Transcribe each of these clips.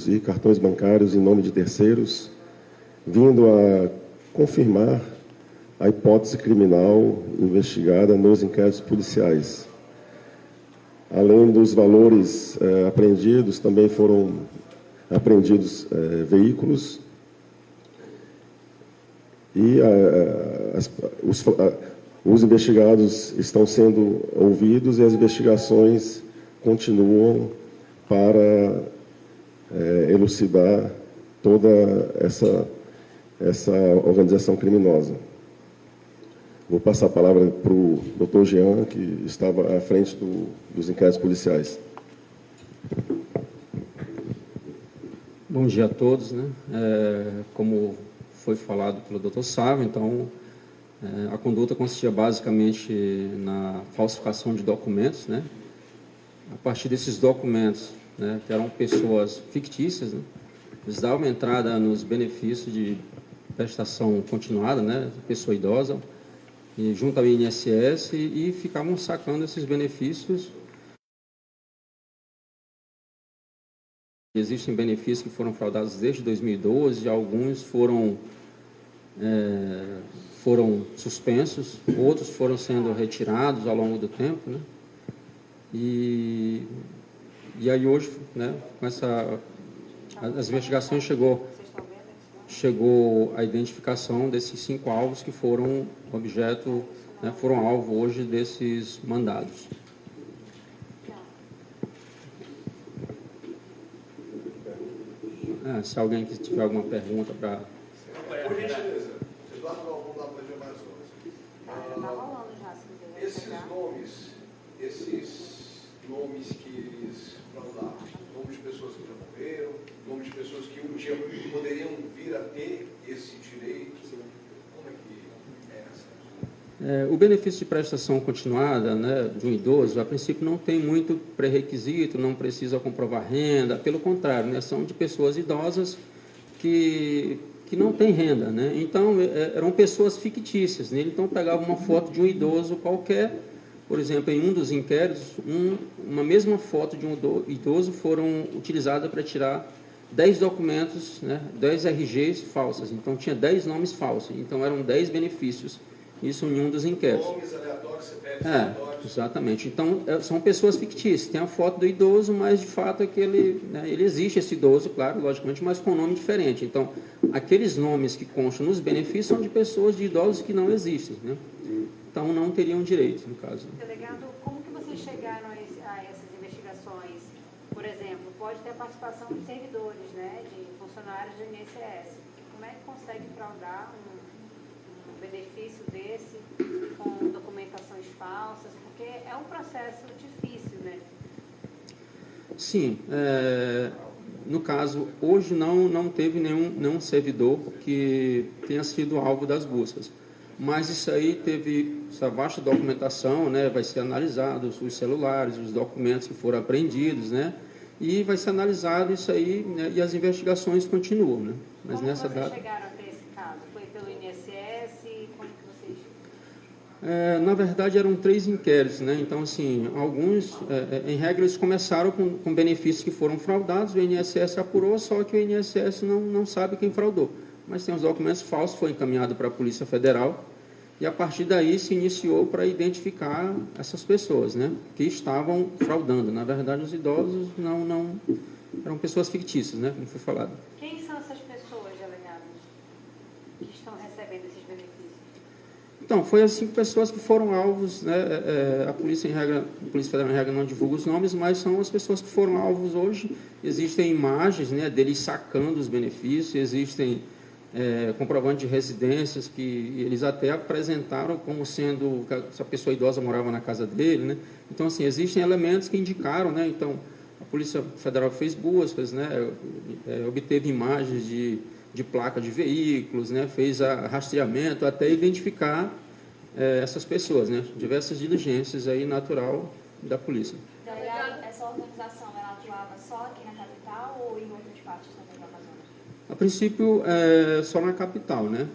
e cartões bancários em nome de terceiros, vindo a confirmar a hipótese criminal investigada nos inquéritos policiais. Além dos valores apreendidos, também foram apreendidos veículos e os investigados estão sendo ouvidos e as investigações continuam para elucidar toda essa organização criminosa. Vou passar a palavra para o doutor Jean, que estava à frente dos inquéritos policiais. Bom dia a todos, né? Como foi falado pelo doutor Sávio, então, a conduta consistia basicamente na falsificação de documentos, né? A partir desses documentos, né, que eram pessoas fictícias, né? Eles davam entrada nos benefícios de prestação continuada, né? Pessoa idosa, e junto ao INSS, e ficavam sacando esses benefícios. Existem benefícios que foram fraudados desde 2012, alguns foram suspensos, outros foram sendo retirados ao longo do tempo, né? E aí hoje, né, com as investigações chegou a identificação desses 5 alvos que foram objeto, né, foram alvo hoje desses mandados. Se alguém tiver alguma pergunta para... Por gentileza, Eduardo Galvão da Praia de Amazonas. Esses nomes que eles fraudaram, nomes de pessoas que já morreram, nomes de pessoas que um dia poderiam vir a ter esse direito, como é que é essa? O benefício de prestação continuada, né, de um idoso, a princípio não tem muito pré-requisito, não precisa comprovar renda, pelo contrário, né, são de pessoas idosas que não têm renda, né? Então, eram pessoas fictícias, né? Então, pegava uma foto de um idoso qualquer, por exemplo, em um dos inquéritos, uma mesma foto de um idoso foram utilizadas para tirar 10 documentos, né, 10 RGs falsas, então tinha 10 nomes falsos, então eram 10 benefícios. Isso em um dos inquéritos. Nomes aleatórios, CPFs aleatórios. Exatamente. Então, são pessoas fictícias. Tem a foto do idoso, mas de fato é que ele existe, esse idoso, claro, logicamente, mas com um nome diferente. Então, aqueles nomes que constam nos benefícios são de pessoas, de idosos que não existem, né? Então, não teriam direito, no caso. Delegado, como que vocês chegaram a essas investigações? Por exemplo, pode ter a participação de servidores, né, de funcionários do INSS. Como é que consegue fraudar um benefício desse com documentações falsas? Porque é um processo difícil, né? Sim. No caso, hoje não teve nenhum servidor que tenha sido alvo das buscas. Mas isso aí teve essa vasta documentação, né? Vai ser analisado os celulares, os documentos que foram apreendidos, né? E vai ser analisado isso aí, né? E as investigações continuam, né? Mas como nessa vocês data... chegaram até esse caso? Foi pelo INSS? Como que vocês... Na verdade, eram 3 inquéritos, né? Então, assim, alguns, em regra, eles começaram com benefícios que foram fraudados, o INSS apurou, só que o INSS não sabe quem fraudou. Mas tem os documentos falsos, foi encaminhado para a Polícia Federal, e a partir daí se iniciou para identificar essas pessoas, né, que estavam fraudando. Na verdade, os idosos não eram pessoas fictícias, né, como foi falado. Quem são essas pessoas, delegado, que estão recebendo esses benefícios? Então, foi as 5 pessoas que foram alvos, né, a Polícia Federal, em regra, não divulga os nomes, mas são as pessoas que foram alvos hoje. Existem imagens, né, deles sacando os benefícios, existem comprovante de residências que eles até apresentaram como sendo que essa pessoa idosa morava na casa dele, né? Então, assim, existem elementos que indicaram, né? Então, a Polícia Federal fez buscas, né? Obteve imagens de placa de veículos, né? Fez rastreamento até identificar essas pessoas, né? Diversas diligências aí natural da polícia. Essa organização, ela atuava só aqui na capital ou em outras partes também do Amazonas? A princípio, só na capital, né?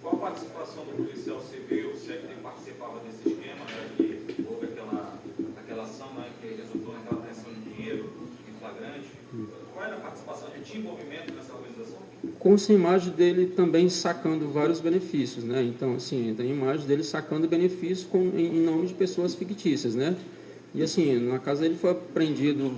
Qual a participação do policial civil, se é que ele participava desse esquema, né, que houve aquela ação, né, que resultou naquela apreensão de dinheiro em flagrante? Qual era a participação tinha envolvimento nessa organização? Com essa imagem dele também sacando vários benefícios, né? Então, assim, tem imagem dele sacando benefícios em nome de pessoas fictícias, né? E, assim, na casa dele foi apreendido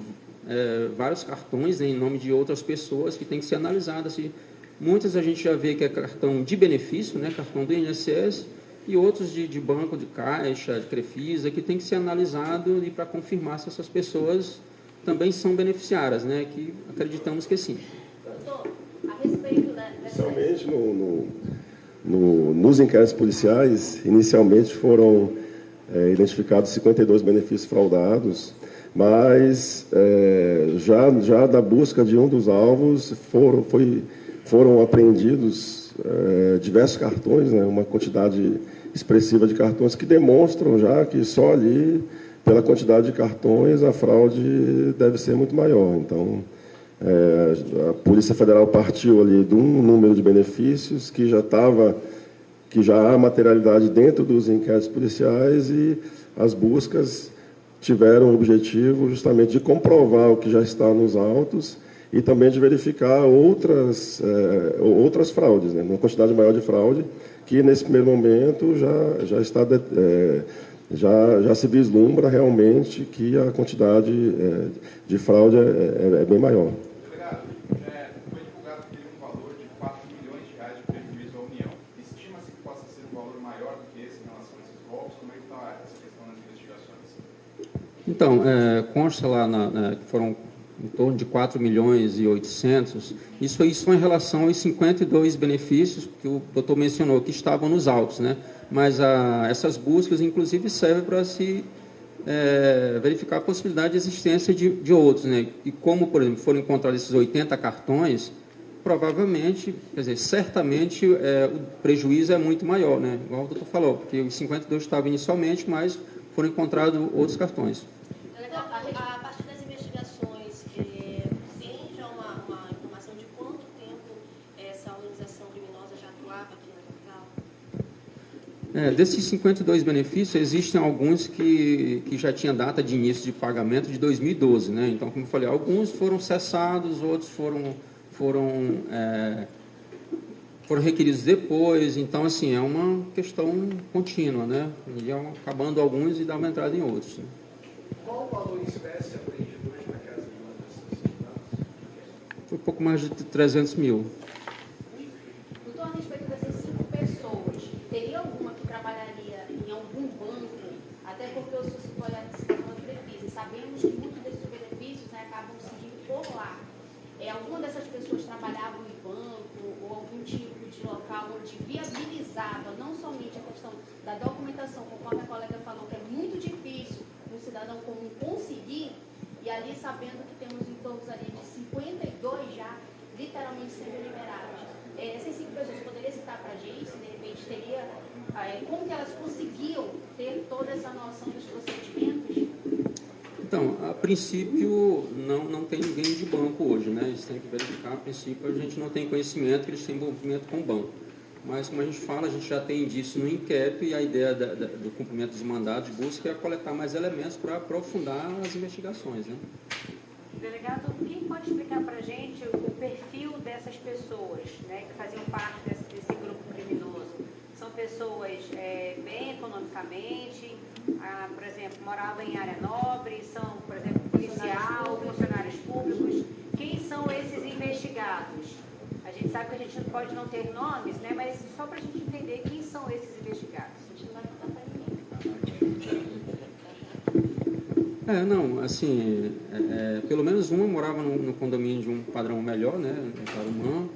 vários cartões, né, em nome de outras pessoas que tem que ser analisadas. Assim. Muitas a gente já vê que é cartão de benefício, né? Cartão do INSS, e outros de banco, de caixa, de Crefisa, que tem que ser analisado e para confirmar se essas pessoas também são beneficiárias, né? Que acreditamos que sim. Doutor, a respeito dessa... Inicialmente, nos inquéritos policiais, inicialmente foram identificados 52 benefícios fraudados, mas já da busca de um dos alvos foram apreendidos diversos cartões, né, uma quantidade expressiva de cartões que demonstram já que só ali, pela quantidade de cartões, a fraude deve ser muito maior. Então, a Polícia Federal partiu ali de um número de benefícios que já há materialidade dentro dos inquéritos policiais, e as buscas tiveram o objetivo justamente de comprovar o que já está nos autos e também de verificar outras fraudes, né? Uma quantidade maior de fraude que, nesse primeiro momento, já se vislumbra realmente que a quantidade de fraude é bem maior. Delegado, foi divulgado que teve um valor de 4 milhões de reais de prejuízo à União. Estima-se que possa ser um valor maior do que esse em relação a esses golpes? Como é que está essa questão nas investigações? Então, consta lá que foram em torno de 4 milhões e 800, isso aí só em relação aos 52 benefícios que o doutor mencionou, que estavam nos autos, né? Mas essas buscas, inclusive, servem para se verificar a possibilidade de existência de outros, né? E como, por exemplo, foram encontrados esses 80 cartões, provavelmente, quer dizer, certamente o prejuízo é muito maior, né? Igual o doutor falou, porque os 52 estavam inicialmente, mas foram encontrados outros cartões. A partir das investigações, tem já uma informação de quanto tempo essa organização criminosa já atuava aqui na capital? Desses 52 benefícios, existem alguns que já tinham data de início de pagamento de 2012, né? Então, como eu falei, alguns foram cessados, outros foram requeridos depois. Então, assim, é uma questão contínua, né? Iam acabando alguns e dava entrada em outros, né? Qual o valor em espécie apreendido hoje na casa de uma dessas cidades? Foi pouco mais de 300 mil. Doutor, a respeito dessas 5 pessoas, teria alguma que trabalharia em algum banco? Até porque eu suscitou a situação de benefícios. Sabemos que muitos desses benefícios, né, acabam seguindo por lá. Alguma dessas pessoas trabalhavam em banco ou algum tipo de local onde viabilizava não somente a questão da documentação, conforme a colega falou, que é muito difícil um cidadão comum conseguir, e ali sabendo que temos em torno ali de 52 já literalmente sendo liberados. Essas 5 pessoas, poderia citar para a gente, se de repente teria, como que elas conseguiam ter toda essa noção dos procedimentos? Então, a princípio, não tem ninguém de banco hoje, né? Eles têm que verificar, a princípio, a gente não tem conhecimento que eles têm envolvimento com o banco. Mas, como a gente fala, a gente já tem indício no inquérito, e a ideia do cumprimento dos mandados de busca é coletar mais elementos para aprofundar as investigações, né? Delegado, quem pode explicar para a gente o perfil dessas pessoas, né, que faziam parte desse grupo criminoso? São pessoas bem economicamente, por exemplo, moravam em área nobre, são, por exemplo, policial, funcionários públicos. Quem são esses investigados? A gente sabe que a gente pode não ter nomes, né, mas só para a gente entender quem são esses investigados. A gente não vai contar para ninguém. Não, assim, pelo menos uma morava no condomínio de um padrão melhor, né, em Tarumã,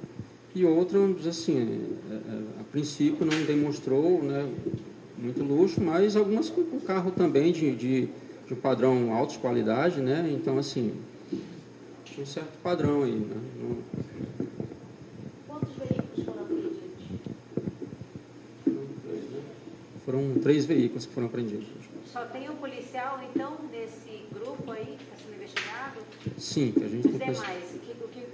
e outra, assim, a princípio não demonstrou, né, muito luxo, mas algumas com carro também de um padrão alto de qualidade, né, então, assim, tinha um certo padrão aí, né. Quantos veículos foram apreendidos? Foram 3 veículos que foram apreendidos. Só tem um policial, então, desse grupo aí que está sendo investigado? Sim, que a gente Os tem demais, o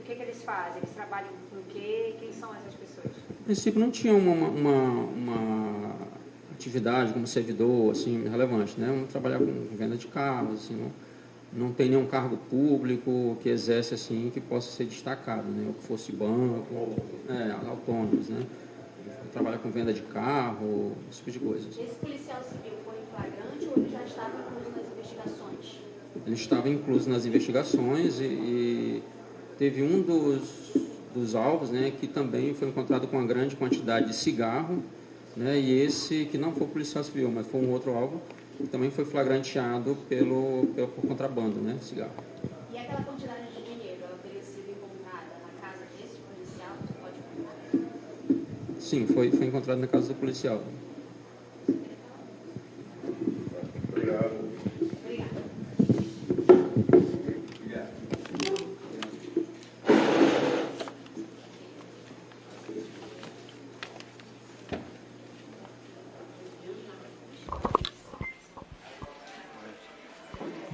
que eles fazem? Eles trabalham com o quê? Quem são essas pessoas? No princípio, não tinha uma atividade como servidor, assim, relevante, né? Um trabalhar com venda de carros, assim, não tem nenhum cargo público que exerce assim, que possa ser destacado, né? Ou que fosse banco, autônomos, né? Trabalha com venda de carro, esse tipo de coisa. Esse policial civil foi em flagrante ou ele já estava incluso nas investigações? Ele estava incluso nas investigações e teve um dos alvos, né, que também foi encontrado com uma grande quantidade de cigarro, né, e esse que não foi policial civil, mas foi um outro alvo, que também foi flagranteado por contrabando, né, cigarro. E aquela quantidade de dinheiro, ela teria sido encontrada na casa desse policial? Você pode contar? Sim, foi encontrado na casa do policial. Obrigado. Obrigada.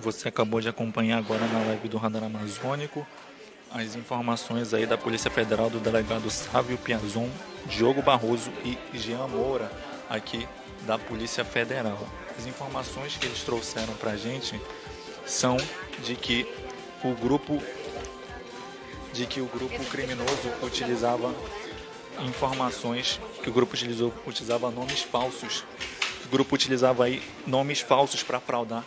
Você acabou de acompanhar agora na live do Radar Amazônico as informações aí da Polícia Federal do delegado Sávio Piazon, Diogo Barroso e Jean Moura, aqui da Polícia Federal. As informações que eles trouxeram para a gente são de que o grupo criminoso utilizava informações, que o grupo utilizava nomes falsos. O grupo utilizava aí nomes falsos para fraudar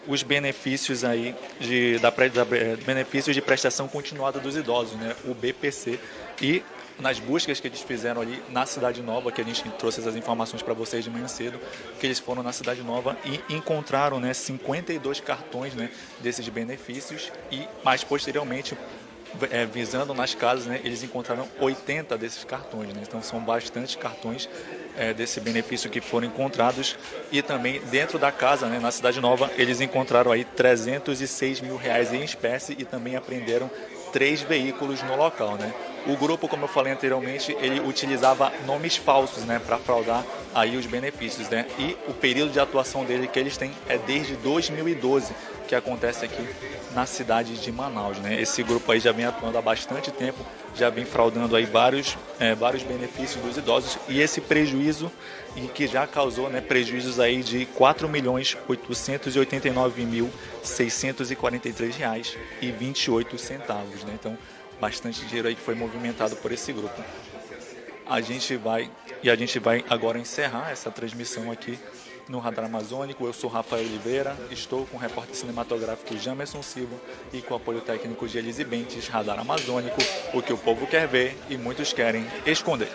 os benefícios aí benefícios de prestação continuada dos idosos, né, o BPC. E nas buscas que eles fizeram ali na Cidade Nova, que a gente trouxe essas informações para vocês de manhã cedo, que eles foram na Cidade Nova e encontraram, né, 52 cartões, né, desses benefícios, e mais posteriormente, visando nas casas, né, eles encontraram 80 desses cartões, né? Então são bastante cartões desse benefício que foram encontrados. E também dentro da casa, né, na Cidade Nova, eles encontraram aí R$306 mil em espécie e também apreenderam 3 veículos no local, né? O grupo, como eu falei anteriormente, ele utilizava nomes falsos, né, para fraudar aí os benefícios, né? E o período de atuação dele que eles têm é desde 2012, que acontece aqui na cidade de Manaus, né? Esse grupo aí já vem atuando há bastante tempo, já vem fraudando aí vários benefícios dos idosos, e esse prejuízo, e que já causou, né, prejuízos aí de R$4.889.643,28, né? Então, bastante dinheiro aí que foi movimentado por esse grupo. A gente vai agora encerrar essa transmissão aqui no Radar Amazônico. Eu sou Rafael Oliveira, estou com o repórter cinematográfico Jamerson Silva e com o apoio técnico de Elise Bentes. Radar Amazônico, o que o povo quer ver e muitos querem esconder.